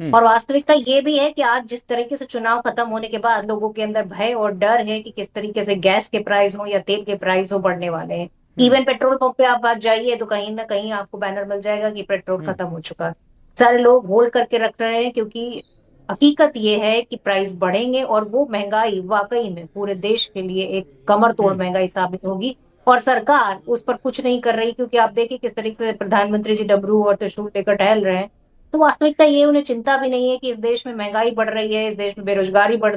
और वास्तविकता ये भी है कि आज जिस तरीके से चुनाव खत्म होने के बाद लोगों के अंदर भय और डर है कि किस तरीके से गैस के प्राइस हो या तेल के प्राइस हो बढ़ने वाले हैं। इवन पेट्रोल पंप पे आप आज जाइए तो कहीं ना कहीं आपको बैनर मिल जाएगा कि पेट्रोल खत्म हो चुका है। सारे लोग होल्ड करके रख रहे हैं क्योंकि हकीकत ये है कि प्राइस बढ़ेंगे और वो महंगाई वाकई में पूरे देश के लिए एक कमर तोड़ महंगाई साबित होगी। और सरकार उस पर कुछ नहीं कर रही क्योंकि आप देखिए किस तरीके से प्रधानमंत्री जी डमरू और त्रिशूल लेकर टहल रहे हैं। तो वास्तविकता ये उन्हें चिंता भी नहीं है कि इस देश में महंगाई बढ़ रही है, इस देश में बेरोजगारी बढ़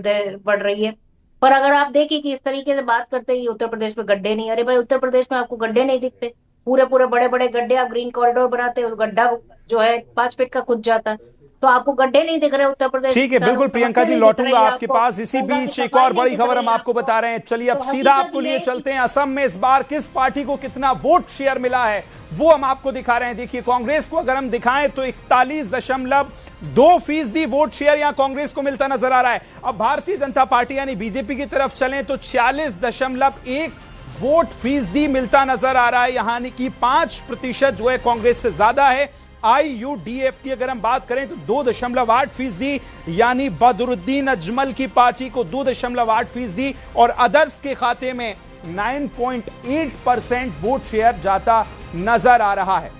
रही है। पर अगर आप देखिए कि इस तरीके से बात करते हैं कि उत्तर प्रदेश में गड्ढे नहीं, अरे भाई उत्तर प्रदेश में आपको गड्ढे नहीं दिखते? पूरे पूरे बड़े बड़े गड्ढे, आप ग्रीन कॉरिडोर बनाते हैं, उस गड्ढा जो है 5 फीट का खुद जाता है। तो आपको गड्ढे नहीं दिख रहे उत्तर प्रदेश ठीक है, बिल्कुल प्रियंका समस्या जी, नहीं दिख लौटूंगा रही है आपके आपको, पास। इसी गंगा की बीच एक सफाई और नहीं बड़ी दिख खबर रही हम है आपको आपको। बता रहे हैं। चलिए अब तो सीधा हकीकत आपको ये लिए है कि चलते हैं असम में इस बार किस पार्टी को कितना वोट शेयर मिला है वो हम आपको दिखा रहे हैं। देखिए, कांग्रेस को अगर हम दिखाएं तो 41.2% वोट शेयर यहां कांग्रेस को मिलता नजर आ रहा है। अब भारतीय जनता पार्टी यानी बीजेपी की तरफ चलें तो 46.1 वोट फीसदी मिलता नजर आ रहा है, यानी कि 5% जो है कांग्रेस से ज्यादा है। आईयूडीएफ की अगर हम बात करें तो 2.8%, यानी बदरुद्दीन अजमल की पार्टी को 2.8%, और अदर्स के खाते में 9.8% वोट शेयर जाता नजर आ रहा है।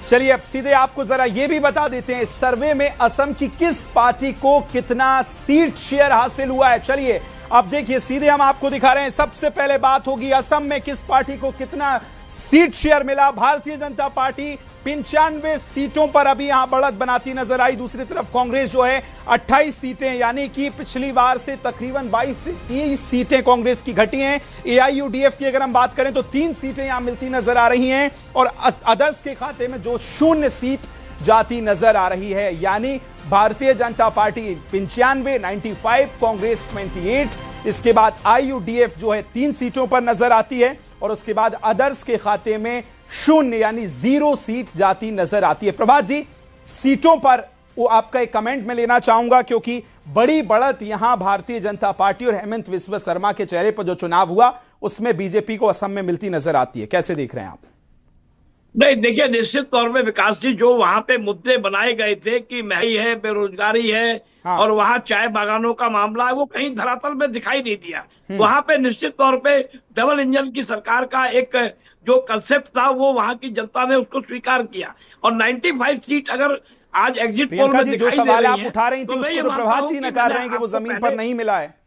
चलिए अब सीधे आपको जरा यह भी बता देते हैं इस सर्वे में असम की किस पार्टी को कितना सीट शेयर हासिल हुआ है। चलिए अब देखिए, सीधे हम आपको दिखा रहे हैं। सबसे पहले बात होगी असम में किस पार्टी को कितना सीट शेयर मिला। भारतीय जनता पार्टी 95 सीटों पर अभी यहां बढ़त बनाती नजर आई। दूसरी तरफ कांग्रेस जो है 28 सीटें, यानी कि पिछली बार से तकरीबन 22 से 30 सीटें कांग्रेस की घटी हैं। एआईयूडीएफ की अगर हम बात करें तो 3 सीटें यहां मिलती नजर आ रही हैं, और अदर्स के खाते में जो 0 सीट जाती नजर आ रही है। यानी भारतीय जनता पार्टी 95, कांग्रेस 28, इसके बाद आईयूडीएफ जो है 3 सीटों पर नजर आती है, और उसके बाद अदर्स के खाते में 0 यानी 0 सीट जाती नजर आती है। प्रभात जी, सीटों पर वो आपका एक कमेंट में लेना चाहूंगा, क्योंकि बड़ी बढ़त यहां भारतीय जनता पार्टी और हेमंत विश्व शर्मा के चेहरे पर जो चुनाव हुआ उसमें बीजेपी को असम में मिलती नजर आती है। कैसे देख रहे हैं आप? नहीं, देखिए, निश्चित तौर पे विकास जी, जो वहां पे मुद्दे बनाए गए थे कि महंगाई है, बेरोजगारी है, हाँ। और वहां चाय बागानों का मामला है, वो कहीं धरातल में दिखाई नहीं दिया। वहां पे निश्चित तौर पे डबल इंजन की सरकार का एक जो कंसेप्ट था वो वहां की जनता ने उसको स्वीकार किया। और 95 सीट अगर आज एग्जिट पोल प्रियंका में जी, जो दिखाई दे सवाल रही आप है, उठा रही थी तो मैं उसको ये तो मानता प्रभात हूं जी कि नकार मैंने रहे हैं कि वो आपको जमीन पर पहले नहीं मिला है।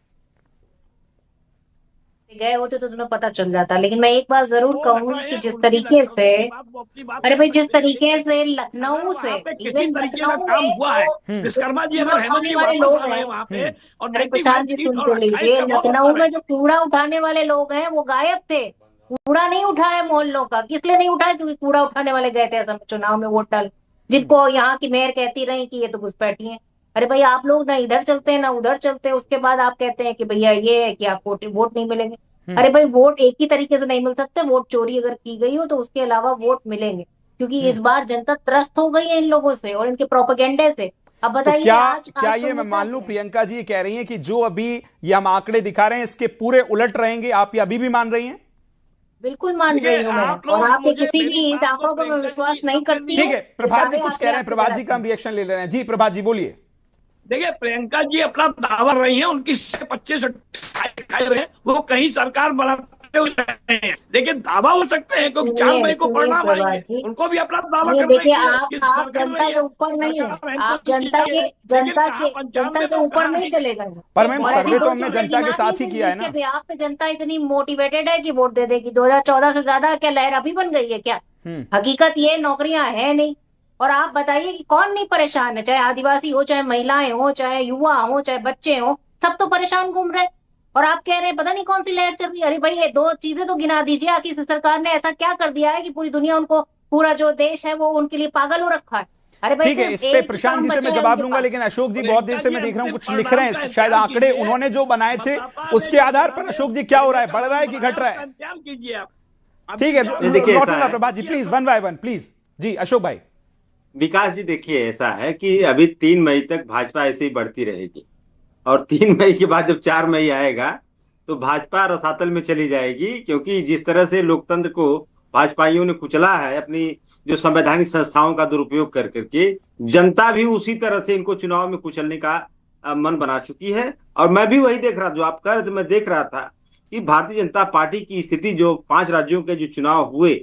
गए होते तो तुम्हें पता चल जाता, लेकिन मैं एक बात जरूर वो रख कहूंगी रहे कि हैं, जिस उनकी तरीके रख, से, उनकी बात, वो अपनी बात अरे कह भाई जिस सकते हैं, तरीके लेकिन से अगर लखनऊ से, वहां पे किसी इवन तरीके का लखनऊ काम में हुआ है, जो विश्वकर्मा जी, कूड़ा अगर हेमंत उठाने जी वाले वापस लोग आ रहे हैं, हैं वहां पे और अरे 95 प्रशांत जी सीट सुन और तो 28 लीजिए, का वोट उठा लखनऊ रहे में हैं। जो कूड़ा उठाने वाले लोग हैं वो गायब थे। कूड़ा नहीं उठाया मोहल्लों का, किस लिए नहीं उठाया? क्योंकि कूड़ा उठाने वाले गए थे असम चुनाव में वोट डाल, जिनको यहाँ की मेयर कहती रही कि ये तो घुसपैठी हैं। अरे भाई आप लोग ना इधर चलते हैं ना उधर चलते हैं, उसके बाद आप कहते हैं कि भैया ये है कि आपको वोट नहीं मिलेंगे। अरे भाई वोट एक ही तरीके से नहीं मिल सकते, वोट चोरी अगर की गई हो तो उसके अलावा वोट मिलेंगे, क्योंकि इस बार जनता त्रस्त हो गई है इन लोगों से और इनके प्रोपेगेंडे से। अब तो बताइए क्या आज क्या आज का ये मैं मुद्दा मान लूं क्या है? प्रियंका जी ये कह रही हैं कि जो अभी ये हम आंकड़े दिखा रहे हैं इसके पूरे उलट रहेंगे? आप ये अभी भी मान रही हैं? बिल्कुल मान देखिए, रही हूँ मैं, आप और लोग आपके मुझे किसी मेरी भी बात को आंकड़ों पर मैं प्रियंका विश्वास जी नहीं करती ठीक हूँ। है, ये प्रभात जी सारे कुछ कह आंकड़े रहे हैं, आपके प्रभात जी गलत का हम हैं। रिएक्शन ले ले रहे हैं। जी प्रभात जी बोलिए। देखिए, प्रियंका जी अपना दावा रही है, उनकी 25 खाए रहे हैं, वो कहीं सरकार बनाते हुए रहे हैं, लेकिन दावा हो सकते हैं क्योंकि 4 सुनिए मई को सुनिए परिणाम प्रभा आएंगे, जी, उनको भी अपना दावा सुनिए, करना देखिए ही है कि आप सरकार जनता रही से है, ऊपर नहीं है। सरकार आप रहमत की है, लेकिन कहा जनता 95 से में और ऊपर कहा नहीं नहीं। चलेगा ये। पर तो मैम और बहुत ऐसी सर्वे तो दो बड़ा हमने चीजें जनता फर्क के गिना दी साथ ही गई किया है जिसके ना। बेहाफ पे जनता इतनी मोटिवेटेड है कि वोट दे देगी। 2014 से ज्यादा क्या लहर अभी बन गई है क्या? हम्म। हकीकत ये नौकरियां है नहीं। और आप बताइए कि कौन नहीं परेशान है, चाहे आदिवासी हो, चाहे महिलाएं हो, चाहे युवा हो, चाहे बच्चे हो, सब तो परेशान घूम रहे हैं। और आप कह रहे हैं पता नहीं कौन सी लहर चल रही है। अरे भाई ये दो चीजें तो गिना दीजिए, आखिर इस सरकार ने ऐसा क्या कर दिया है कि पूरी दुनिया उनको, पूरा जो देश है वो उनके लिए पागल हो रखा है। अरे भाई ठीक है, सिर्फ इस पे एक ही प्रशांत काम जी से बचा मैं है जवाब उनके लूंगा, पास। लेकिन अशोक जी बहुत देर प्रियंका से जी, मैं देख रहा हूं अंतिम कुछ लिख रहे परिणाम का हैं, शायद इंतजार आंकड़े कीजिए। उन्होंने जो बनाए थे मतदाता ने उसके जो आधार पर परिणाम अशोक जी क्या हो रहा है, बढ़ रहा है कि बनाया, घट रहा उसका है? इंतजार कीजिए आप। ठीक है, क्या ये होगा? देखिए ऐसा लौटूंगा है Prabhat ji, please one by one please. जी अशोक भाई। विकास जी, देखिए ऐसा है कि अभी 3 मई तक भाजपा ऐसे ही बढ़ती रहेगी, और 3 मई के बाद जब 4 मई आएगा तो भाजपा रसातल में चली जाएगी, क्योंकि जिस तरह से लोकतंत्र को भाजपाइयों ने कुचला है, अपनी जो संवैधानिक संस्थाओं का दुरुपयोग कर करके जनता भी उसी तरह से इनको चुनाव में कुचलने का मन बना चुकी है। और मैं भी वही देख रहा, जो आप कह रहे थे मैं देख रहा था कि भारतीय जनता पार्टी की स्थिति, जो 5 राज्यों के जो चुनाव हुए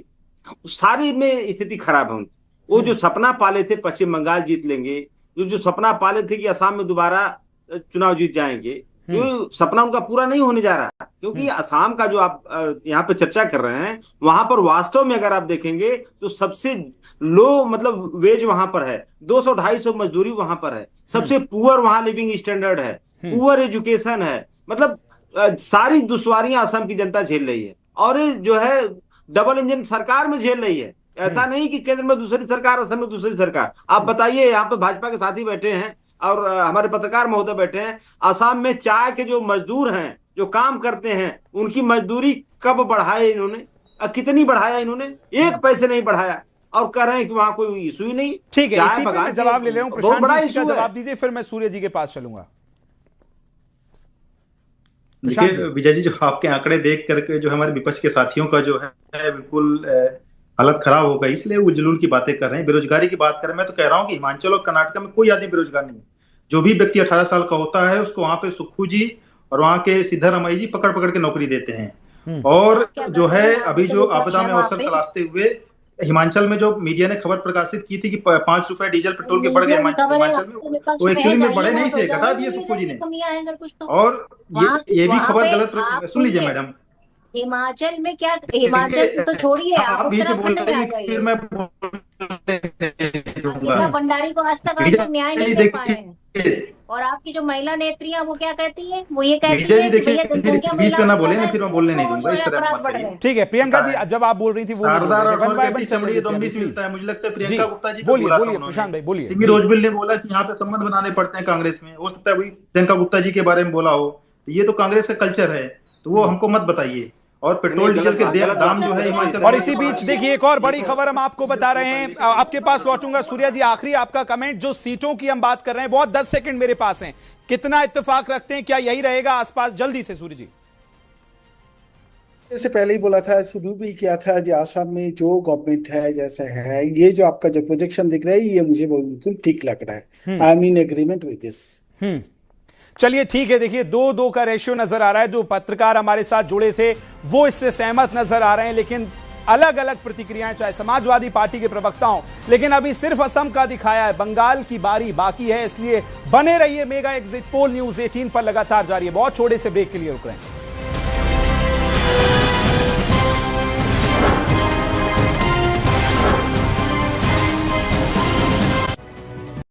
सारी में स्थिति खराब है। वो जो सपना पाले थे पश्चिम बंगाल जीत लेंगे, जो सपना पाले थे कि असम में दोबारा चुनाव जीत जाएंगे, जो सपना उनका पूरा नहीं होने जा रहा, क्योंकि असम का जो आप यहाँ पे चर्चा कर रहे हैं, वहां पर वास्तव में अगर आप देखेंगे तो सबसे लो मतलब वेज वहां पर है, 200-250 मजदूरी वहां पर है, सबसे पुअर वहां लिविंग स्टैंडर्ड है, पुअर एजुकेशन है, मतलब सारी दुश्वारियां असम की जनता झेल रही है। और जो है डबल इंजन सरकार में झेल रही है। ऐसा नहीं कि केंद्र में दूसरी सरकार, असम में दूसरी सरकार। आप बताइए, यहाँ पे भाजपा के साथी बैठे हैं और हमारे पत्रकार महोदय बैठे हैं, असम में चाय के जो मजदूर हैं, जो काम करते हैं, उनकी मजदूरी कब बढ़ाए इन्होंने, कितनी बढ़ाया इन्होंने? 1 पैसे नहीं बढ़ाया, और कह रहे हैं कि वहां कोई इशू ही नहीं। ठीक है, इसी पे मैं जवाब ले रहा हूं। प्रशांत जी इसका जवाब दीजिए, फिर मैं सूर्य जी के पास चलूंगा। देखिए विजय जी, जो आपके आंकड़े देख करके जो हमारे विपक्ष के साथियों का जो है बिल्कुल हालत खराब हो गई, इसलिए वो जुलूल की बातें कर रहे हैं, बेरोजगारी की बात कर रहे हैं। मैं तो कह रहा हूँ कि हिमाचल और कर्नाटक में कोई आदमी बेरोजगार नहीं है। जो भी व्यक्ति 18 साल का होता है उसको वहां पे सुक्खू जी और वहां के सिद्धारमैया जी पकड़ पकड़ के नौकरी देते हैं। और जो है अभी जो आपदा में अवसर तलाशते हुए हिमाचल में जो मीडिया ने खबर प्रकाशित की थी कि 5 रुपए डीजल पेट्रोल के बढ़ गए हिमाचल में, वो एक्चुअली में बढ़े नहीं थे, घटा दिए सुक्खू जी ने। और ये भी खबर गलत, सुन लीजिए मैडम, हिमाचल में क्या, हिमाचल तो छोड़िए, आप उत्तराखंड में आ जाइए। फिर मैं गीता भंडारी को आज तक आप न्याय नहीं दे पाए हैं। और आपकी जो महिला नेत्रियां वो क्या कहती है, वो ये कहती है कि भैया जनसंख्या बीच में ना बोले ना, फिर मैं बोलने नहीं दूंगा इस तरह। ठीक है प्रियंका जी, जब आप बोल रही थी वो मुझे लगता है प्रियंका गुप्ता जी बोलिए प्रशांत भाई बोलिए। सिमी रोजबिल ने बोला कि यहाँ पे संबंध बनाने पड़ते हैं कांग्रेस में, हो सकता है वही प्रियंका गुप्ता जी के बारे में बोला हो। तो ये तो कांग्रेस का कल्चर है, तो वो हमको मत बताइए। और पेट्रोल डीजल के दाम जो है हिमाचल। और इसी बीच देखिए एक और बड़ी खबर हम आपको बता रहे हैं, आपके पास लौटूंगा सूर्या जी, आखिरी आपका कमेंट, जो सीटों की हम बात कर रहे हैं, बहुत 10 सेकंड मेरे पास हैं, कितना इत्तेफाक रखते हैं, क्या यही रहेगा आसपास? जल्दी से सूर्य जी। जैसे पहले ही बोला था, शुरू भी किया था, जो आसाम में जो गवर्नमेंट है जैसा है, ये जो आपका जो प्रोजेक्शन दिख रहा है, ये मुझे बिल्कुल ठीक लग रहा है। I am in agreement with this. चलिए ठीक है, देखिए 2-2 का रेशियो नजर आ रहा है। जो पत्रकार हमारे साथ जुड़े थे वो इससे सहमत नजर आ रहे हैं, लेकिन अलग अलग प्रतिक्रियाएं, चाहे समाजवादी पार्टी के प्रवक्ताओं, लेकिन अभी सिर्फ असम का दिखाया है, बंगाल की बारी बाकी है। इसलिए बने रहिए, मेगा एग्जिट पोल न्यूज़ 18 पर लगातार जारी है। बहुत छोटे से ब्रेक के लिए रुक रहे हैं।